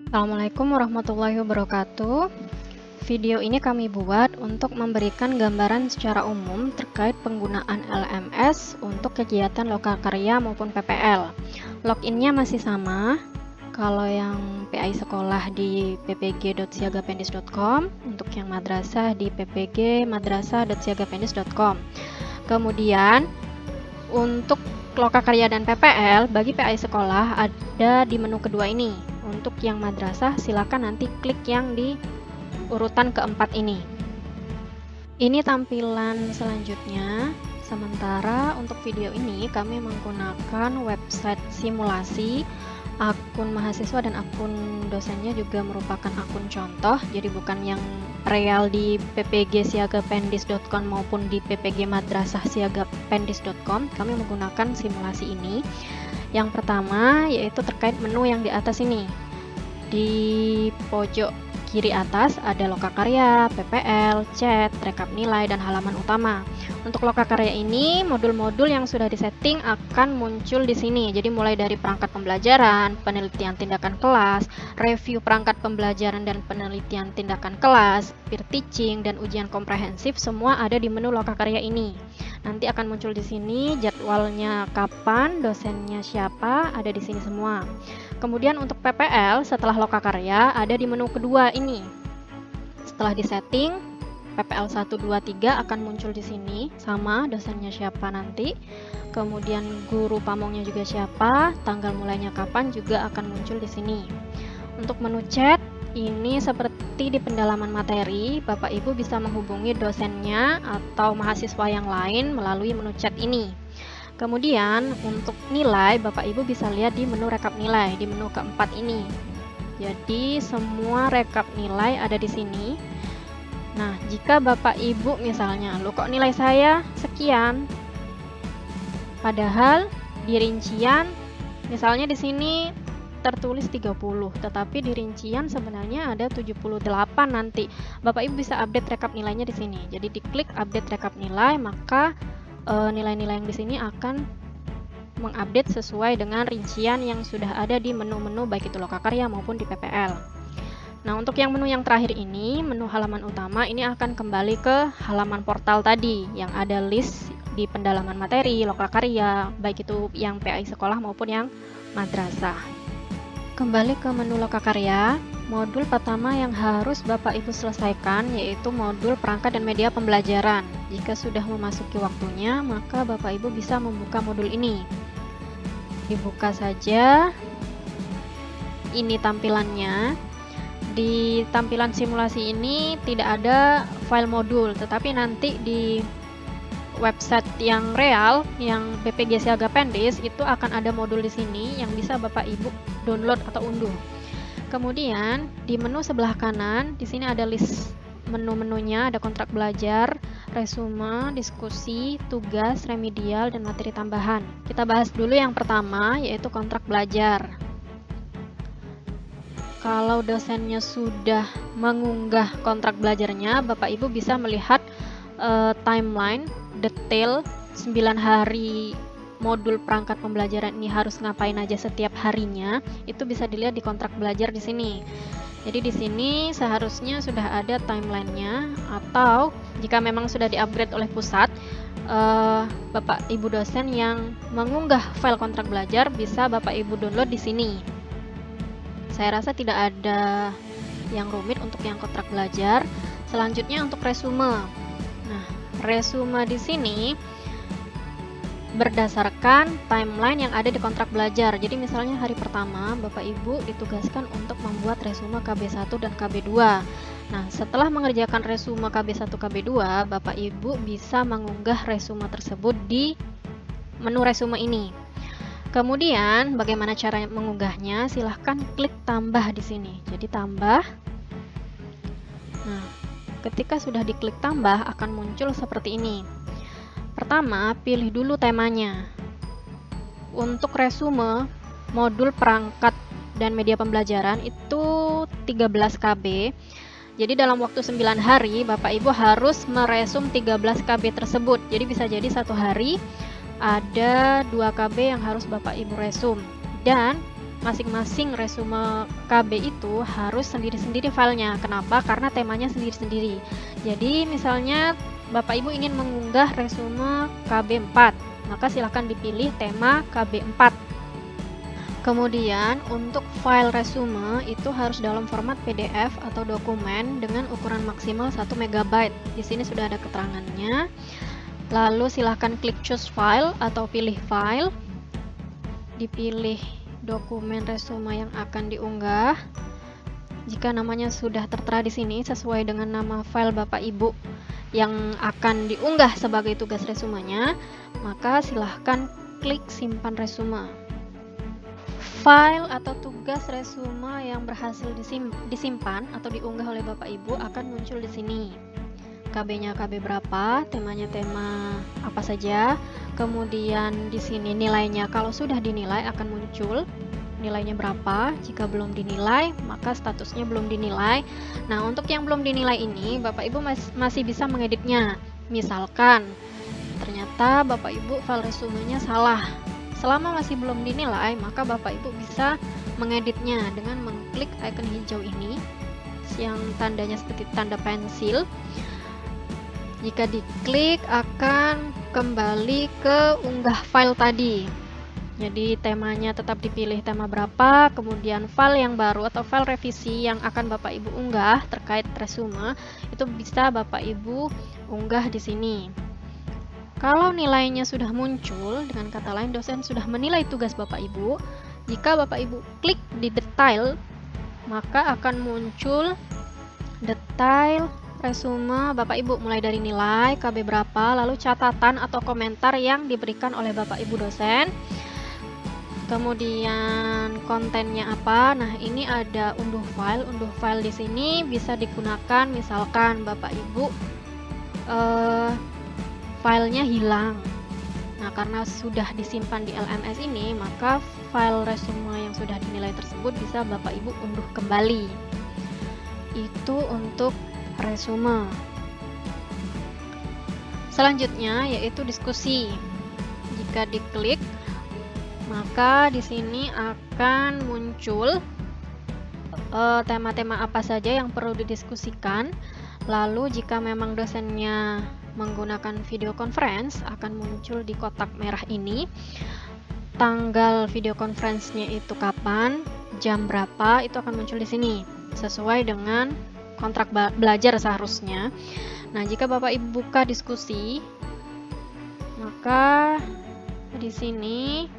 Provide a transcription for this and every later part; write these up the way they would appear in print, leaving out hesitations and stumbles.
Assalamualaikum warahmatullahi wabarakatuh. Video ini kami buat untuk memberikan gambaran secara umum terkait penggunaan LMS untuk kegiatan lokakarya maupun PPL. Loginnya masih sama. Kalau yang PAI sekolah di ppg.siagapendis.com, untuk yang madrasah di ppg.madrasah.siagapendis.com. Kemudian untuk lokakarya dan PPL bagi PAI sekolah ada di menu kedua ini. Untuk yang madrasah silakan nanti klik yang di urutan keempat ini. Ini tampilan selanjutnya. Sementara untuk video ini kami menggunakan website simulasi. Akun mahasiswa dan akun dosennya juga merupakan akun contoh, jadi bukan yang real di ppg.siagapendis.com maupun di ppg.madrasah.siagapendis.com. Kami menggunakan simulasi ini. Yang pertama yaitu terkait menu yang di atas ini. Di pojok kiri atas ada lokakarya, PPL, chat, rekap nilai, dan halaman utama. Untuk lokakarya ini, modul-modul yang sudah disetting akan muncul di sini. Jadi mulai dari perangkat pembelajaran, penelitian tindakan kelas, review perangkat pembelajaran dan penelitian tindakan kelas, peer teaching, dan ujian komprehensif, semua ada di menu lokakarya ini. Nanti akan muncul di sini jadwalnya kapan, dosennya siapa, ada di sini semua. Kemudian untuk PPL setelah lokakarya ada di menu kedua ini. Setelah disetting, PPL 1, 2, 3 akan muncul di sini, sama dosennya siapa nanti. Kemudian guru pamongnya juga siapa, tanggal mulainya kapan juga akan muncul di sini. Untuk menu chat, ini seperti di pendalaman materi, Bapak Ibu bisa menghubungi dosennya atau mahasiswa yang lain melalui menu chat ini. Kemudian untuk nilai, Bapak Ibu bisa lihat di menu rekap nilai, di menu keempat ini. Jadi semua rekap nilai ada di sini. Nah, jika Bapak Ibu misalnya, loh kok nilai saya sekian? Padahal di rincian, misalnya di sini tertulis 30, tetapi di rincian sebenarnya ada 78 nanti. Bapak Ibu bisa update rekap nilainya di sini. Jadi diklik update rekap nilai, maka nilai-nilai yang di sini akan mengupdate sesuai dengan rincian yang sudah ada di menu-menu baik itu lokakarya maupun di PPL. Nah, untuk yang menu yang terakhir ini, menu halaman utama, ini akan kembali ke halaman portal tadi yang ada list di pendalaman materi, lokakarya, baik itu yang PAI sekolah maupun yang madrasah. Kembali ke menu lokakarya, modul pertama yang harus Bapak Ibu selesaikan yaitu modul perangkat dan media pembelajaran. Jika sudah memasuki waktunya, maka Bapak Ibu bisa membuka modul ini. Dibuka saja. Ini tampilannya. Di tampilan simulasi ini tidak ada file modul, tetapi nanti di website yang real, yang BPG Siaga Pendis, itu akan ada modul di sini yang bisa Bapak Ibu download atau unduh. Kemudian di menu sebelah kanan, di sini ada list menu-menunya, ada kontrak belajar, resume, diskusi, tugas, remedial, dan materi tambahan. Kita bahas dulu yang pertama, yaitu kontrak belajar. Kalau dosennya sudah mengunggah kontrak belajarnya, Bapak Ibu bisa melihat timeline detail 9 hari modul perangkat pembelajaran ini harus ngapain aja setiap harinya, itu bisa dilihat di kontrak belajar di sini. Jadi di sini seharusnya sudah ada timelinenya, atau jika memang sudah di-upgrade oleh pusat, Bapak Ibu dosen yang mengunggah file kontrak belajar bisa Bapak Ibu download di sini. Saya rasa tidak ada yang rumit untuk yang kontrak belajar. Selanjutnya untuk resume. Nah, resume di sini berdasarkan timeline yang ada di kontrak belajar. Jadi misalnya hari pertama Bapak Ibu ditugaskan untuk membuat resume KB1 dan KB2. Nah, setelah mengerjakan resume KB1 KB2, Bapak Ibu bisa mengunggah resume tersebut di menu resume ini. Kemudian bagaimana cara mengunggahnya? Silahkan klik tambah di sini. Jadi tambah. Nah, ketika sudah diklik tambah akan muncul seperti ini. Pertama, pilih dulu temanya. Untuk resume, modul perangkat dan media pembelajaran itu 13 KB. Jadi dalam waktu 9 hari, Bapak Ibu harus meresum 13 KB tersebut. Jadi bisa jadi satu hari ada 2 KB yang harus Bapak Ibu resum. Dan masing-masing resume KB itu harus sendiri-sendiri filenya. Kenapa? Karena temanya sendiri-sendiri. Jadi misalnya Bapak Ibu ingin mengunggah resume KB 4, maka silahkan dipilih tema KB 4. Kemudian untuk file resume itu harus dalam format PDF atau dokumen dengan ukuran maksimal 1 MB. Di sini sudah ada keterangannya. Lalu silahkan klik choose file atau pilih file. Dipilih dokumen resume yang akan diunggah. Jika namanya sudah tertera di sini sesuai dengan nama file Bapak Ibu yang akan diunggah sebagai tugas resumenya, maka silahkan klik simpan resume. File atau tugas resume yang berhasil disimpan atau diunggah oleh Bapak Ibu akan muncul di sini. KB-nya KB berapa, temanya tema apa saja, kemudian di sini nilainya kalau sudah dinilai akan muncul nilainya berapa, jika belum dinilai maka statusnya belum dinilai. Nah, untuk yang belum dinilai ini Bapak Ibu masih bisa mengeditnya. Misalkan ternyata Bapak Ibu file resumenya salah. Selama masih belum dinilai, maka Bapak Ibu bisa mengeditnya dengan mengklik icon hijau ini yang tandanya seperti tanda pensil. Jika diklik akan kembali ke unggah file tadi. Jadi temanya tetap dipilih tema berapa, kemudian file yang baru atau file revisi yang akan Bapak Ibu unggah terkait resume itu bisa Bapak Ibu unggah di sini. Kalau nilainya sudah muncul, dengan kata lain dosen sudah menilai tugas Bapak Ibu, jika Bapak Ibu klik di detail, maka akan muncul detail resume Bapak Ibu mulai dari nilai, KB berapa, lalu catatan atau komentar yang diberikan oleh Bapak Ibu dosen. Kemudian kontennya apa? Nah, ini ada unduh file. Unduh file di sini bisa digunakan misalkan Bapak Ibu filenya hilang. Nah, karena sudah disimpan di LMS ini, maka file resume yang sudah dinilai tersebut bisa Bapak Ibu unduh kembali. Itu untuk resume. Selanjutnya yaitu diskusi. Jika diklik, maka di sini akan muncul tema-tema apa saja yang perlu didiskusikan. Lalu jika memang dosennya menggunakan video conference, akan muncul di kotak merah ini tanggal video conference-nya itu kapan, jam berapa, itu akan muncul di sini sesuai dengan kontrak belajar seharusnya. Nah, jika Bapak Ibu buka diskusi, maka di sini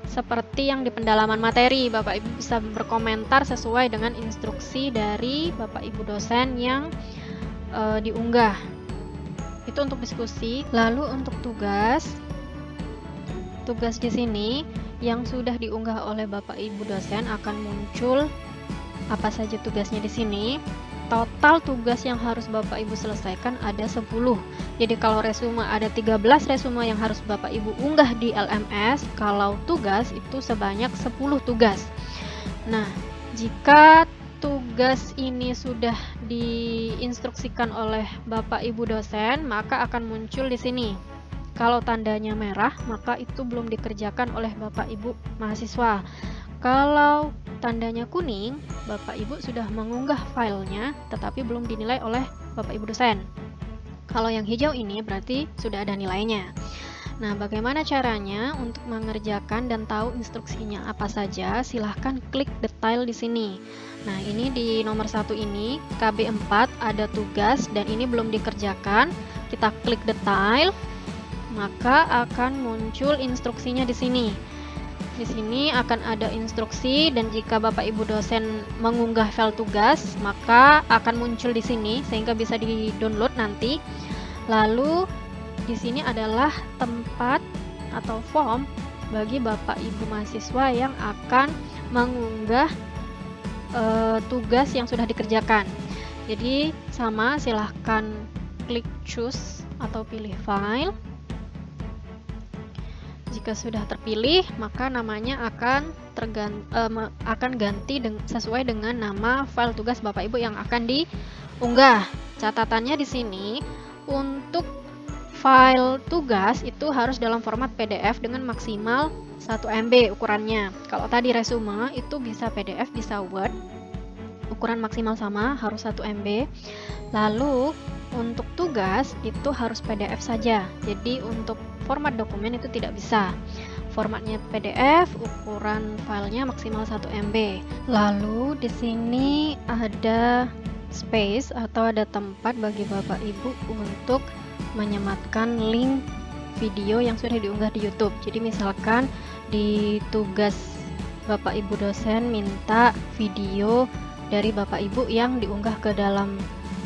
seperti yang di pendalaman materi, Bapak Ibu bisa berkomentar sesuai dengan instruksi dari Bapak Ibu dosen yang diunggah. Itu untuk diskusi. Lalu untuk tugas di sini yang sudah diunggah oleh Bapak Ibu dosen akan muncul apa saja tugasnya di sini. Total tugas yang harus Bapak Ibu selesaikan ada 10. Jadi kalau resume ada 13 resume yang harus Bapak Ibu unggah di LMS, kalau tugas itu sebanyak 10 tugas. Nah, jika tugas ini sudah diinstruksikan oleh Bapak Ibu dosen, maka akan muncul di sini. Kalau tandanya merah, maka itu belum dikerjakan oleh Bapak Ibu mahasiswa. Kalau tandanya kuning, Bapak Ibu sudah mengunggah filenya, tetapi belum dinilai oleh Bapak Ibu dosen. Kalau yang hijau ini berarti sudah ada nilainya. Nah, bagaimana caranya untuk mengerjakan dan tahu instruksinya apa saja? Silahkan klik detail di sini. Nah, ini di nomor 1 ini, KB 4 ada tugas dan ini belum dikerjakan. Kita klik detail, maka akan muncul instruksinya di sini. Di sini akan ada instruksi dan jika Bapak Ibu dosen mengunggah file tugas, maka akan muncul di sini sehingga bisa di-download nanti. Lalu di sini adalah tempat atau form bagi Bapak Ibu mahasiswa yang akan mengunggah tugas yang sudah dikerjakan. Jadi sama, silahkan klik choose atau pilih file. Jika sudah terpilih, maka namanya akan ganti sesuai dengan nama file tugas Bapak Ibu yang akan diunggah. Catatannya di sini untuk file tugas itu harus dalam format PDF dengan maksimal 1 MB ukurannya. Kalau tadi resume itu bisa PDF, bisa Word. Ukuran maksimal sama, harus 1 MB. Lalu untuk tugas itu harus PDF saja. Jadi untuk format dokumen itu tidak bisa. Formatnya PDF, ukuran filenya maksimal 1 MB. Lalu di sini ada space atau ada tempat bagi Bapak Ibu untuk menyematkan link video yang sudah diunggah di YouTube. Jadi misalkan di tugas Bapak Ibu dosen minta video dari Bapak Ibu yang diunggah ke dalam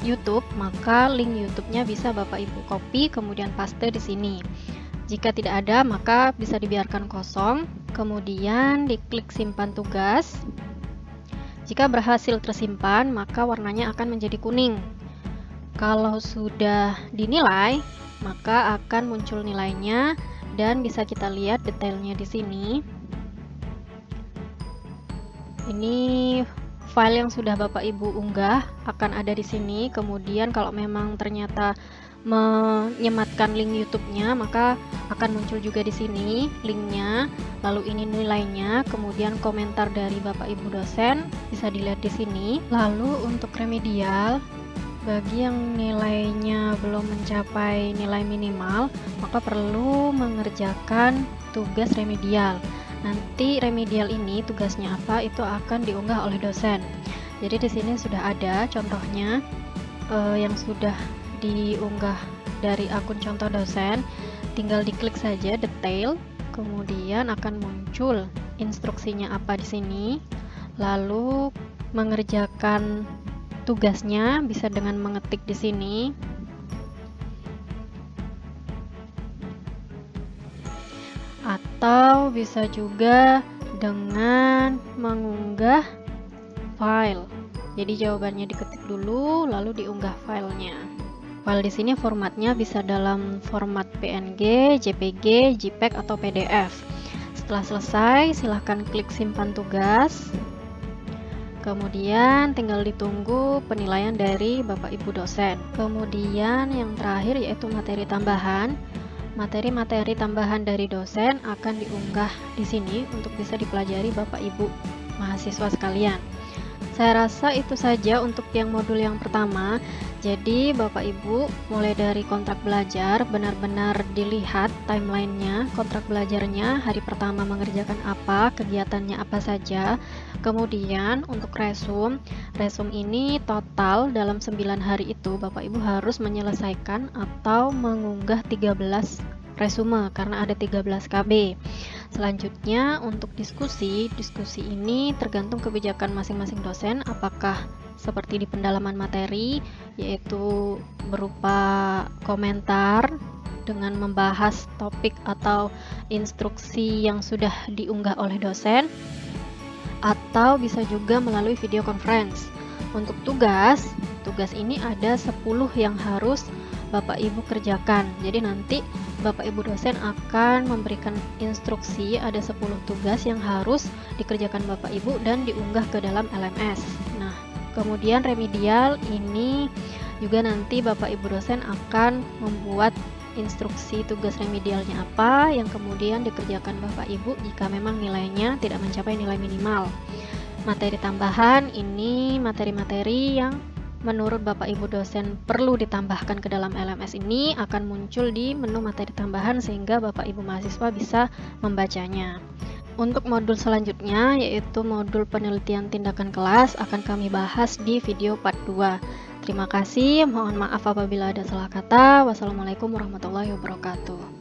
YouTube, maka link YouTube-nya bisa Bapak Ibu copy kemudian paste di sini. Jika tidak ada, maka bisa dibiarkan kosong, kemudian diklik simpan tugas. Jika berhasil tersimpan, maka warnanya akan menjadi kuning. Kalau sudah dinilai, maka akan muncul nilainya dan bisa kita lihat detailnya di sini. Ini file yang sudah Bapak Ibu unggah akan ada di sini. Kemudian kalau memang ternyata menyematkan link YouTube-nya, maka akan muncul juga di sini linknya. Lalu ini nilainya, kemudian komentar dari Bapak Ibu dosen bisa dilihat di sini. Lalu untuk remedial, bagi yang nilainya belum mencapai nilai minimal, maka perlu mengerjakan tugas remedial. Nanti remedial ini tugasnya apa itu akan diunggah oleh dosen. Jadi di sini sudah ada contohnya yang sudah diunggah dari akun contoh dosen. Tinggal diklik saja detail, kemudian akan muncul instruksinya apa di sini. Lalu mengerjakan tugasnya bisa dengan mengetik di sini. Atau bisa juga dengan mengunggah file. Jadi jawabannya diketik dulu lalu diunggah filenya. File di sini formatnya bisa dalam format PNG, JPG, JPEG atau PDF. Setelah selesai, silahkan klik simpan tugas. Kemudian tinggal ditunggu penilaian dari Bapak Ibu dosen. Kemudian yang terakhir yaitu materi tambahan. Materi-materi tambahan dari dosen akan diunggah di sini untuk bisa dipelajari Bapak Ibu mahasiswa sekalian. Saya rasa itu saja untuk yang modul yang pertama. Jadi Bapak Ibu mulai dari kontrak belajar benar-benar dilihat timelinenya, kontrak belajarnya hari pertama mengerjakan apa, kegiatannya apa saja. Kemudian untuk resum ini total dalam 9 hari itu Bapak Ibu harus menyelesaikan atau mengunggah 13 resume karena ada 13 KB. Selanjutnya untuk diskusi ini tergantung kebijakan masing-masing dosen, apakah seperti di pendalaman materi yaitu berupa komentar dengan membahas topik atau instruksi yang sudah diunggah oleh dosen, atau bisa juga melalui video conference. Untuk tugas ini ada 10 yang harus Bapak Ibu kerjakan. Jadi nanti Bapak Ibu dosen akan memberikan instruksi ada 10 tugas yang harus dikerjakan Bapak Ibu dan diunggah ke dalam LMS. Nah, kemudian remedial ini juga nanti Bapak Ibu dosen akan membuat instruksi tugas remedialnya apa yang kemudian dikerjakan Bapak Ibu jika memang nilainya tidak mencapai nilai minimal. Materi tambahan ini materi-materi yang menurut Bapak Ibu dosen perlu ditambahkan ke dalam LMS ini akan muncul di menu materi tambahan sehingga Bapak Ibu mahasiswa bisa membacanya. Untuk modul selanjutnya yaitu modul penelitian tindakan kelas akan kami bahas di video part 2. Terima kasih, mohon maaf apabila ada salah kata. Wassalamualaikum warahmatullahi wabarakatuh.